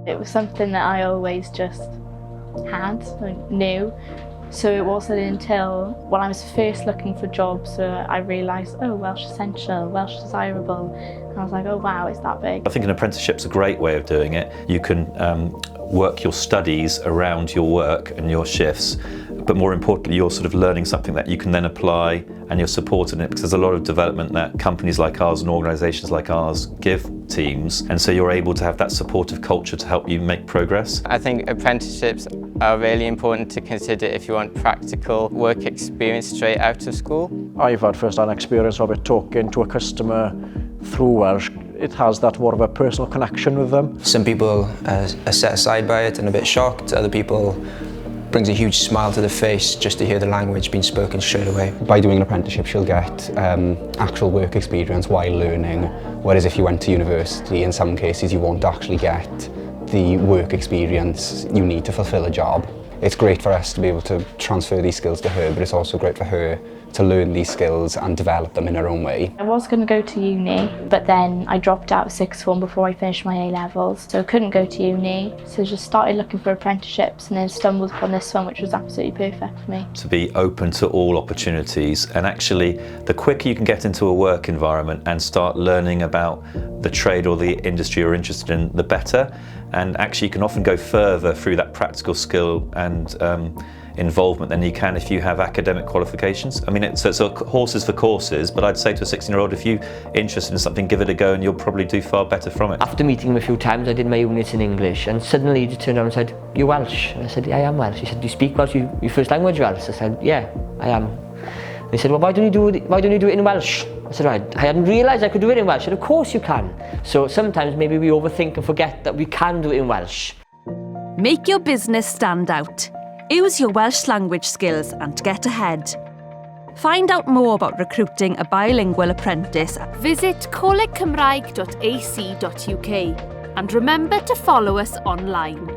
It was something that I always just had and knew. So it wasn't until when I was first looking for jobs I realised, oh, Welsh essential, Welsh desirable. And I was like, oh wow, it's that big. I think an apprenticeship's a great way of doing it. You can work your studies around your work and your shifts, but more importantly, you're sort of learning something that you can then apply and you're supporting it, because there's a lot of development that companies like ours and organisations like ours give teams, and so you're able to have that supportive culture to help you make progress. I think apprenticeships are really important to consider if you want practical work experience straight out of school. I've had first-hand experience of it talking to a customer through Welsh. It has that more of a personal connection with them. Some people are set aside by it and a bit shocked. Other people brings a huge smile to the face just to hear the language being spoken straight away. By doing an apprenticeship, you'll get actual work experience while learning, whereas if you went to university, in some cases you won't actually get the work experience you need to fulfill a job. It's great for us to be able to transfer these skills to her, but it's also great for her to learn these skills and develop them in her own way. I was going to go to uni, but then I dropped out of sixth form before I finished my A-levels, so I couldn't go to uni. So just started looking for apprenticeships and then stumbled upon this one, which was absolutely perfect for me. To be open to all opportunities, and actually the quicker you can get into a work environment and start learning about the trade or the industry you're interested in, the better. And actually you can often go further through that practical skill and involvement than you can if you have academic qualifications. I mean, it's horses for courses, but I'd say to a 16-year-old, if you're interested in something, give it a go and you'll probably do far better from it. After meeting him a few times, I did my units in English, and suddenly he turned around and said, "You're Welsh?" And I said, "Yeah, I am Welsh." He said, "Do you speak Welsh? Your first language Welsh?" I said, "Yeah, I am." And he said, "Well, why don't you do it in Welsh?" I said, "Right, I hadn't realised I could do it in Welsh." I said, "Of course you can." So sometimes maybe we overthink and forget that we can do it in Welsh. Make your business stand out. Use your Welsh language skills and get ahead. Find out more about recruiting a bilingual apprentice. Visit colegcymraeg.ac.uk and remember to follow us online.